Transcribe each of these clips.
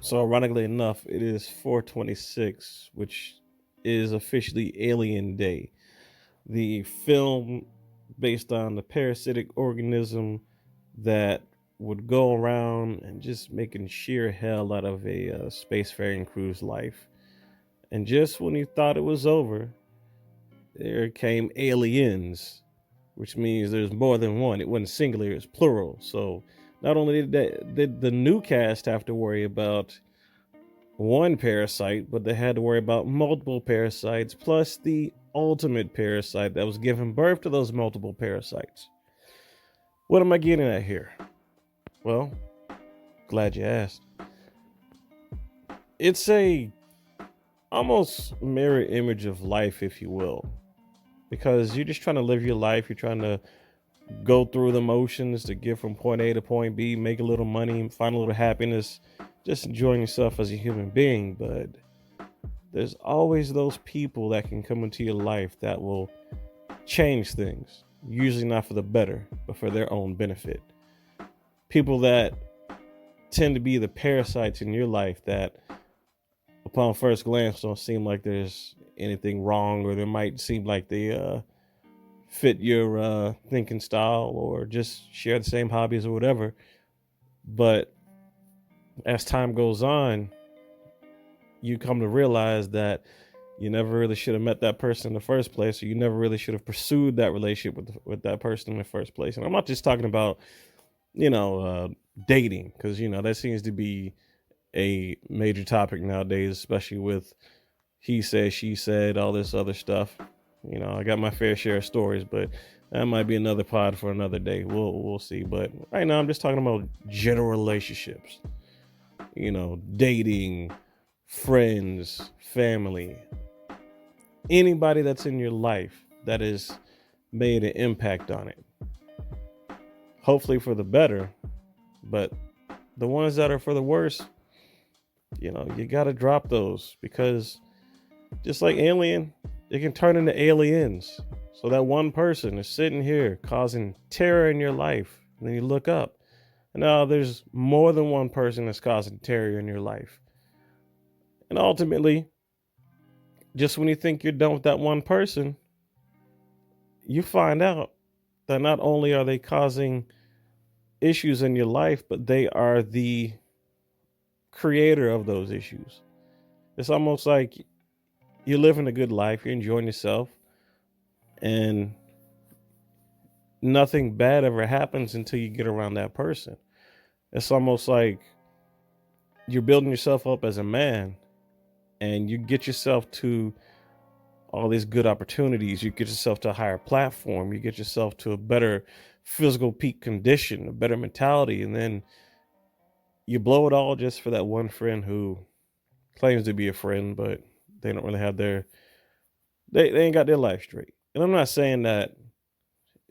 So, ironically enough, it is 426, which is officially Alien Day. The film based on the parasitic organism that would go around and just making sheer hell out of a spacefaring crew's life. And just when you thought it was over, there came aliens, which means there's more than one. It wasn't singular, it's plural. So not only did the new cast have to worry about one parasite, but they had to worry about multiple parasites, plus the ultimate parasite that was giving birth to those multiple parasites. What am I getting at here? Well, glad you asked. It's a almost mirror image of life, if you will, because you're just trying to live your life. You're trying to go through the motions to get from point A to point B, make a little money, find a little happiness, just enjoying yourself as a human being. But there's always those people that can come into your life that will change things, usually not for the better, but for their own benefit. People that tend to be the parasites in your life that, upon first glance, don't seem like there's anything wrong, or there might seem like they fit your thinking style or just share the same hobbies or whatever. But as time goes on, you come to realize that you never really should have met that person in the first place, or you never really should have pursued that relationship with that person in the first place. And I'm not just talking about, dating, because, that seems to be a major topic nowadays, especially with he said, she said, all this other stuff. I got my fair share of stories, but that might be another pod for another day. We'll see. But right now, I'm just talking about general relationships. Dating, friends, family, anybody that's in your life that has made an impact on it. Hopefully for the better, but the ones that are for the worse, you got to drop those, because just like Alien, it can turn into aliens. So that one person is sitting here causing terror in your life, and then you look up, and now there's more than one person that's causing terror in your life. And ultimately, just when you think you're done with that one person, you find out that not only are they causing issues in your life, but they are the creator of those issues. It's almost like you're living a good life, you're enjoying yourself, and nothing bad ever happens until you get around that person. It's almost like you're building yourself up as a man, and you get yourself to all these good opportunities. You get yourself to a higher platform. You get yourself to a better physical peak condition, a better mentality, and then you blow it all just for that one friend who claims to be a friend, but they don't really have they ain't got their life straight. And I'm not saying that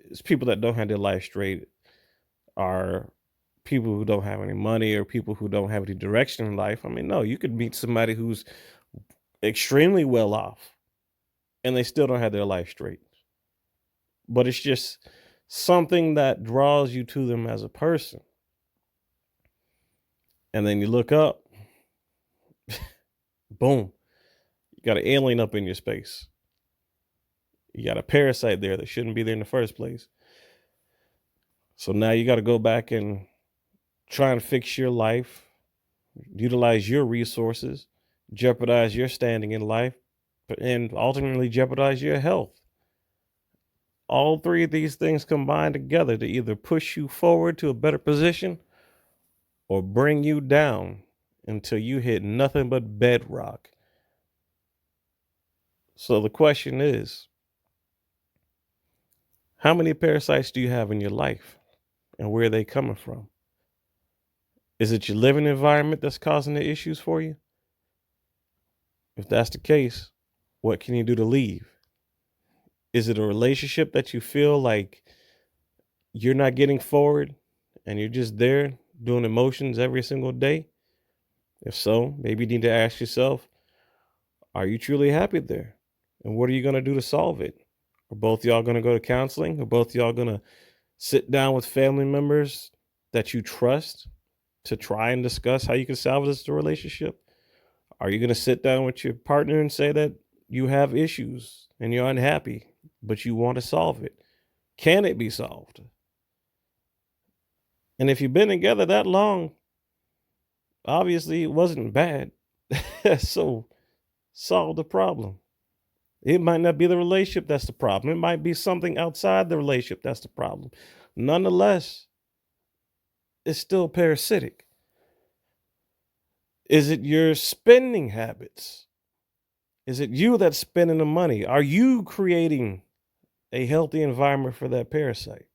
it's people that don't have their life straight are people who don't have any money or people who don't have any direction in life. I mean, no, you could meet somebody who's extremely well off and they still don't have their life straight. But it's just something that draws you to them as a person. And then you look up, boom, you got an alien up in your space. You got a parasite there that shouldn't be there in the first place. So now you got to go back and try and fix your life, utilize your resources, jeopardize your standing in life, and ultimately jeopardize your health. All three of these things combine together to either push you forward to a better position or bring you down until you hit nothing but bedrock. So the question is, how many parasites do you have in your life, and where are they coming from? Is it your living environment that's causing the issues for you? If that's the case, what can you do to leave? Is it a relationship that you feel like you're not getting forward and you're just there doing emotions every single day? If so, maybe you need to ask yourself, are you truly happy there? And what are you going to do to solve it? Are both y'all going to go to counseling? Are both y'all going to sit down with family members that you trust to try and discuss how you can salvage the relationship? Are you going to sit down with your partner and say that you have issues and you're unhappy, but you want to solve it? Can it be solved? And if you've been together that long, obviously it wasn't bad. So solve the problem. It might not be the relationship that's the problem. It might be something outside the relationship that's the problem. Nonetheless, it's still parasitic. Is it your spending habits? Is it you that's spending the money? Are you creating a healthy environment for that parasite?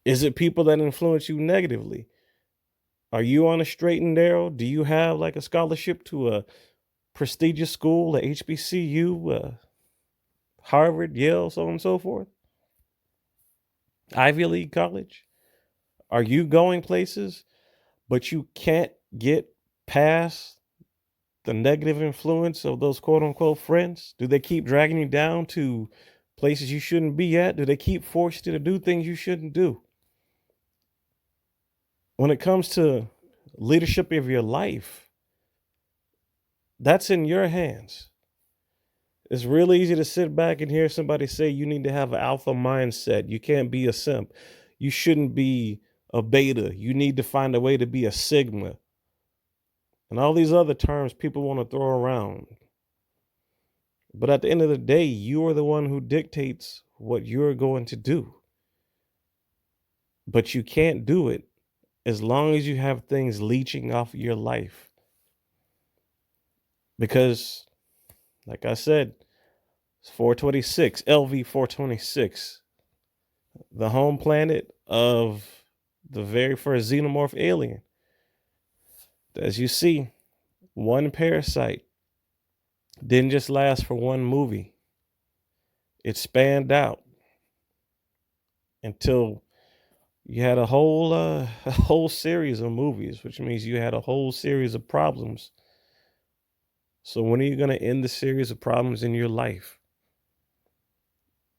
Is it people that influence you negatively? Are you on a straight and narrow? Do you have like a scholarship to a prestigious school, a HBCU, Harvard, Yale, so on and so forth? Ivy League college? Are you going places, but you can't get past the negative influence of those quote unquote friends? Do they keep dragging you down to places you shouldn't be at? Do they keep forcing you to do things you shouldn't do? When it comes to leadership of your life, that's in your hands. It's really easy to sit back and hear somebody say you need to have an alpha mindset. You can't be a simp. You shouldn't be a beta. You need to find a way to be a sigma. And all these other terms people want to throw around. But at the end of the day, you are the one who dictates what you're going to do. But you can't do it as long as you have things leeching off of your life. Because, like I said, it's 426, LV-426, the home planet of the very first xenomorph alien. As you see, one parasite didn't just last for one movie. It spanned out until you had a whole series of movies, which means you had a whole series of problems. So when are you going to end the series of problems in your life?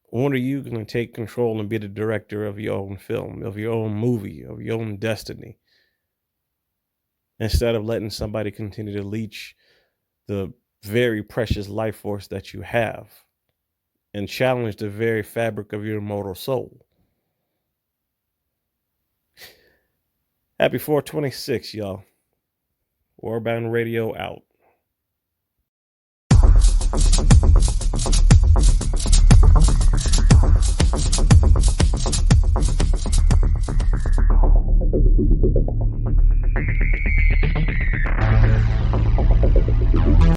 When are you going to take control and be the director of your own film, of your own movie, of your own destiny? Instead of letting somebody continue to leech the very precious life force that you have and challenge the very fabric of your immortal soul. Happy 426, y'all. Warbound Radio out.